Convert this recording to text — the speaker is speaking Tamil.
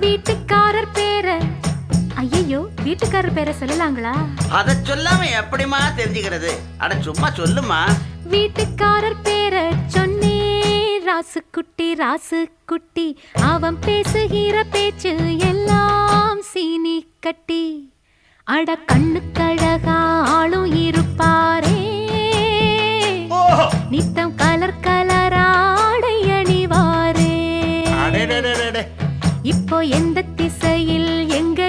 வீட்டுக்காரர் பேர ஐயோ வீட்டுக்காரர் பேரை சொல்லலாங்களா? அத சொல்லாம எப்படிமா தெரிஞ்சுக்கிறது? அட சும்மா சொல்லுமா. வீட்டுக்காரர் பேரை சொன்னே ராசு குட்டி அவன் பேசுகிற பேச்சு எல்லாம் சீனி கட்டி. அட கண்ணுக்கழகா ஆளும் இருப்பாரே நித்தம் கலர் கலராடை அணிவாரே. இப்போ எந்த திசையில் எங்க